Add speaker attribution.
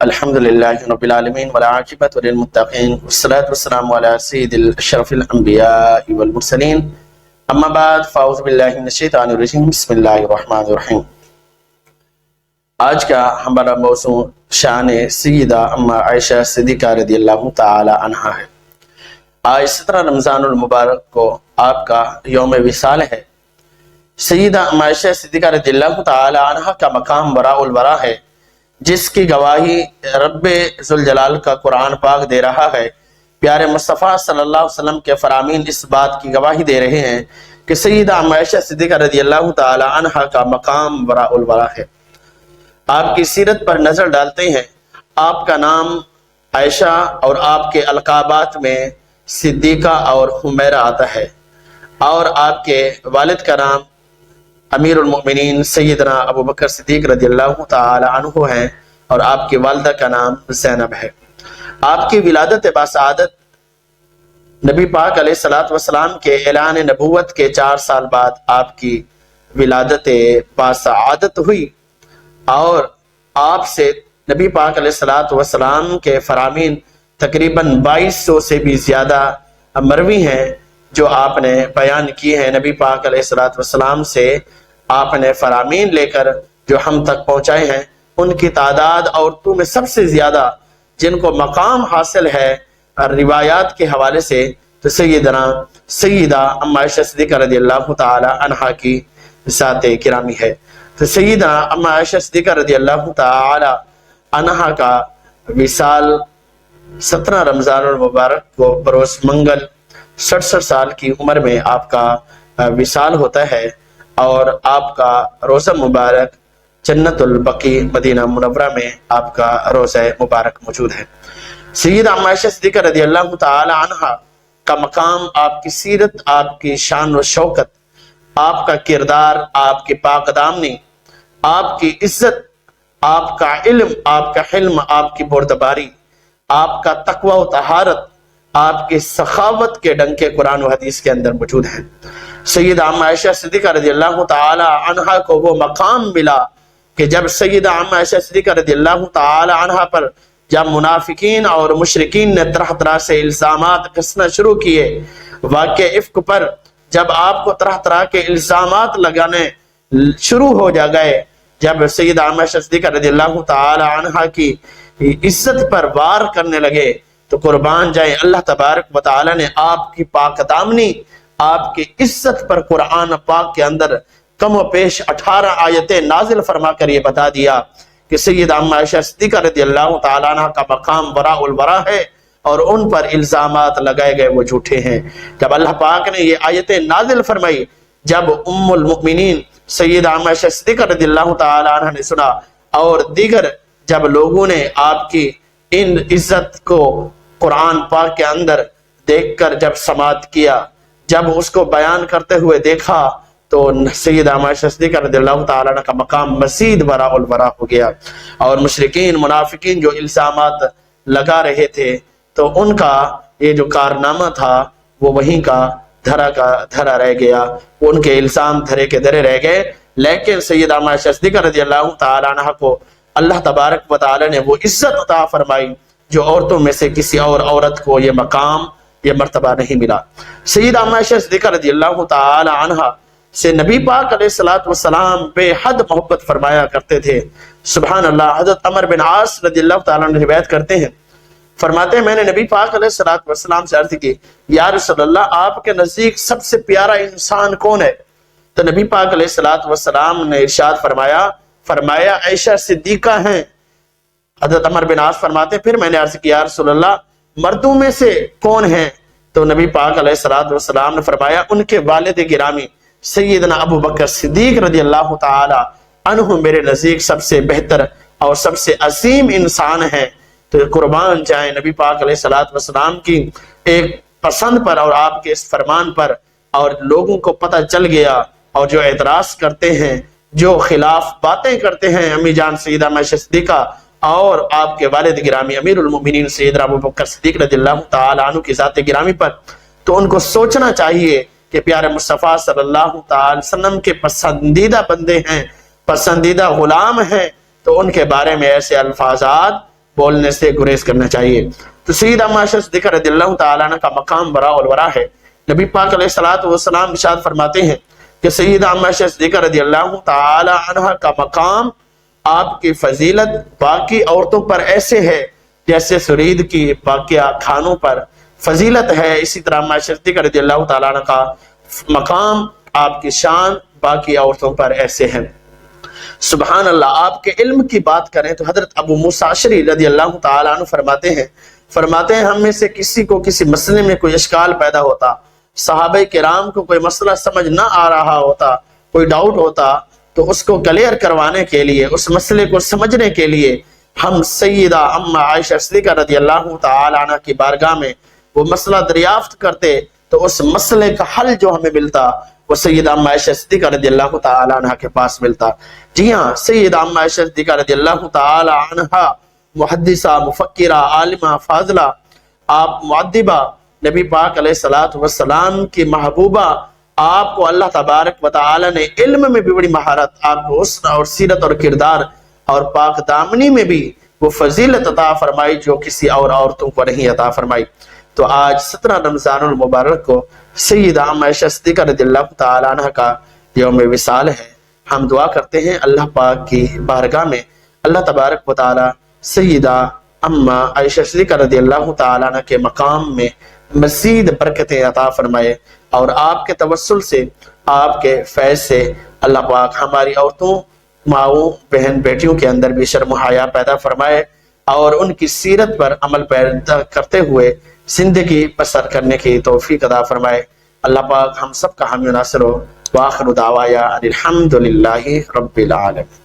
Speaker 1: الحمد للہ رب العالمین والعاقبۃ للمتقین والصلاۃ والسلام علی سید الاشرف الانبیاء والمرسلین اما بعد فاعوذ باللہ من الشیطان الرجیم بسم اللہ الرحمن الرحیم۔ آج کا ہمارا موضوع شان سیدہ اما عائشہ صدیقہ رضی اللہ تعالی عنہا ہے۔ آج 17 رمضان المبارک کو آپ کا یوم وصال ہے۔ سیدہ اما عائشہ صدیقہ رضی اللہ تعالی عنہا کا مقام وراء الورا ہے، جس کی گواہی رب ذوالجلال کا قرآن پاک دے رہا ہے۔ پیارے مصطفیٰ صلی اللہ علیہ وسلم کے فرامین اس بات کی گواہی دے رہے ہیں کہ سیدہ اما عائشہ صدیقہ رضی اللہ تعالی عنہا کا مقام وراء الورا ہے۔ آپ کی سیرت پر نظر ڈالتے ہیں، آپ کا نام عائشہ اور آپ کے القابات میں صدیقہ اور حمیرہ آتا ہے، اور آپ کے والد کا نام امیر المؤمنین سیدنا ابو بکر صدیق رضی اللہ تعالی عنہ ہیں، اور آپ کی والدہ کا نام زینب ہے۔ آپ کی ولادت باسعادت نبی پاک علیہ السلام کے اعلان نبوت کے 4 سال بعد آپ کی ولادت باسعادت ہوئی، اور آپ سے نبی پاک علیہ السلام کے فرامین تقریباً 2200 سے بھی زیادہ مروی ہیں جو آپ نے بیان کی ہیں۔ نبی پاک علیہ السلام سے آپ نے فرامین لے کر جو ہم تک پہنچائے ہیں، ان کی تعداد عورتوں میں سب سے زیادہ جن کو مقام حاصل ہے روایات کے حوالے سے تو سیدہ اما عائشہ صدیقہ رضی اللہ تعالی عنہا کی ذات گرامی ہے۔ تو سیدہ اما عائشہ صدیقہ رضی اللہ تعالی عنہا کا وصال 17 رمضان المبارک کو بروز منگل 67 سال کی عمر میں آپ کا وصال ہوتا ہے، اور آپ کا روزہ مبارک جنت البقیع مدینہ منورہ میں آپ کا روزہ مبارک موجود ہے۔ سیدہ اما عائشہ صدیقہ رضی اللہ تعالی عنہا کا مقام، آپ کی سیرت، آپ کی شان و شوکت، آپ کا کردار، آپ کی پاک دامنی، آپ کی عزت، آپ کا علم، آپ کا حلم، آپ کی بردباری، آپ کا تقوی و طہارت، آپ کی سخاوت کے ڈنکے قرآن و حدیث کے اندر موجود ہیں۔ سیدہ اما عائشہ صدیقہ رضی اللہ تعالی عنہا کو وہ مقام ملا کہ جب سیدہ اما عائشہ صدیقہ رضی اللہ تعالی عنہا پر جب منافقین اور مشرکین نے طرح طرح سے الزامات کسنا شروع کیے، واقع افک پر جب آپ کو طرح طرح کے الزامات لگانے شروع ہو گئے، جب سیدہ اما عائشہ صدیقہ رضی اللہ تعالی عنہا کی عزت پر وار کرنے لگے، تو قربان جائیں اللہ تبارک و تعالی نے آپ کی پاک دامنی، آپ کی عزت پر قرآن پاک کے اندر کم و پیش 18 آیتیں نازل فرما کر یہ بتا دیا کہ سیدہ اما عائشہ صدیقہ رضی اللہ تعالیٰ عنہ کا مقام وراء الورا ہے، اور ان پر الزامات لگائے گئے وہ جھوٹے ہیں۔ جب اللہ پاک نے یہ آیتیں نازل فرمائی، جب ام المؤمنین سیدہ اما عائشہ صدیقہ رضی اللہ تعالیٰ عنہ نے سنا، اور دیگر جب لوگوں نے آپ کی ان عزت کو قرآن پاک کے اندر دیکھ کر جب سماعت کیا، جب اس کو بیان کرتے ہوئے دیکھا، تو سیدہ اما عائشہ صدیقہ رضی اللہ تعالیٰ عنہ کا مقام مزید وراء الورا ہو گیا، اور مشرکین منافقین جو الزامات لگا رہے تھے تو ان کا یہ جو کارنامہ تھا وہ وہیں کا دھرا رہ گیا، ان کے الزام دھرے کے دھرے رہ گئے۔ لیکن سیدہ اما عائشہ صدیقہ رضی اللہ تعالیٰ عنہ کو اللہ تبارک و تعالیٰ نے وہ عزت عطا فرمائی جو عورتوں میں سے کسی اور عورت کو یہ مقام، یہ مرتبہ نہیں ملا۔ سیدہ اما عائشہ صدیقہ رضی اللہ تعالی عنہا سے نبی پاک علیہ السلام بے حد محبت فرمایا کرتے تھے۔ سبحان اللہ، حضرت عمر بن عاص رضی اللہ تعالیٰ عنہ روایت کرتے ہیں، فرماتے ہیں میں نے نبی پاک علیہ السلام سے عرض کی، یا رسول اللہ آپ کے نزدیک سب سے پیارا انسان کون ہے؟ تو نبی پاک علیہ السلام نے ارشاد فرمایا عائشہ صدیقہ ہیں۔ حضرت عمر بن عاص فرماتے ہیں پھر میں نے عرض کیا یا رسول اللہ مردوں میں سے کون ہیں؟ تو نبی پاک علیہ السلام نے فرمایا ان کے والد گرامی سیدنا ابو بکر صدیق رضی اللہ تعالی عنہ میرے نزدیک سب سے بہتر اور سب سے عظیم انسان ہیں۔ تو قربان جائیں نبی پاک علیہ السلام کی ایک پسند پر اور آپ کے اس فرمان پر، اور لوگوں کو پتہ چل گیا، اور جو اعتراض کرتے ہیں، جو خلاف باتیں کرتے ہیں امی جان سیدہ عائشہ صدیقہ اور آپ کے والد گرامی امیر المؤمنین سیدنا ابو بکر صدیق رضی اللہ تعالی عنہ کی ذات گرامی پر، تو ان کو سوچنا چاہیے کہ پیارے مصطفیٰ صلی اللہ تعالی وسلم کے پسندیدہ بندے ہیں، پسندیدہ غلام ہیں، تو ان کے بارے میں ایسے الفاظات بولنے سے گریز کرنا چاہیے۔ تو سیدہ عائشہ صدیقہ رضی اللہ تعالیٰ عنہ کا مقام براء الورا ہے۔ نبی پاک علیہ السلام ارشاد فرماتے ہیں کہ سیدہ عائشہ صدیقہ رضی اللہ تعالیٰ عنہ کا مقام، آپ کی فضیلت باقی عورتوں پر ایسے ہے جیسے سرید کی باقیہ کھانوں پر فضیلت ہے، اسی طرح عائشہ صدیقہ رضی اللہ تعالیٰ عنہ کا مقام، آپ کی شان باقی عورتوں پر ایسے ہیں۔ سبحان اللہ۔ آپ کے علم کی بات کریں تو حضرت ابو موسیٰ اشعری رضی اللہ تعالیٰ عنہ فرماتے ہیں ہم میں سے کسی کو کسی مسئلے میں کوئی اشکال پیدا ہوتا، صحابہ کرام کو کوئی مسئلہ سمجھ نہ آ رہا ہوتا، کوئی ڈاؤٹ ہوتا، تو اس کو کلیئر کروانے کے لیے، اس مسئلے کو سمجھنے کے لیے ہم سیدہ عائشہ صدیقہ رضی اللہ تعالی عنہ کی بارگاہ میں وہ مسئلہ دریافت کرتے، تو اس مسئلے کا حل جو ہمیں ملتا وہ سیدہ عائشہ صدیقہ رضی اللہ تعالی عنہ کے پاس ملتا۔ جی ہاں، سیدہ عائشہ صدیقہ رضی اللہ تعالی عنہ محدثہ، مفکرہ، عالمہ، فاضلہ، آپ معدبہ، نبی پاک علیہ السلام کی محبوبہ، آپ کو اللہ تبارک و تعالی نے علم میں بھی بڑی مہارت، آپ کو حسن اور سیرت اور کردار اور پاک دامنی میں بھی وہ فضیلت عطا فرمائی جو کسی اور عورتوں کو نہیں عطا فرمائی۔ تو آج 17 رمضان المبارک کو سیدہ عائشہ صدیقہ رضی اللہ تعالی عنہ کا یوم وصال ہے۔ ہم دعا کرتے ہیں اللہ پاک کی بارگاہ میں اللہ تبارک و تعالی سیدہ عائشہ صدیقہ رضی اللہ تعالی عنہ کے مقام میں مزید برکتیں عطا فرمائے، اور آپ کے توسل سے، آپ کے فیض سے اللہ پاک ہماری عورتوں، ماؤں، بہن بیٹیوں کے اندر بھی شرم و حیا پیدا فرمائے، اور ان کی سیرت پر عمل پیدا کرتے ہوئے زندگی بسر کرنے کی توفیق عطا فرمائے۔ اللہ پاک ہم سب کا حامی و ناصر ہو۔ وآخر دعوایا ان الحمد للہ رب العالمین۔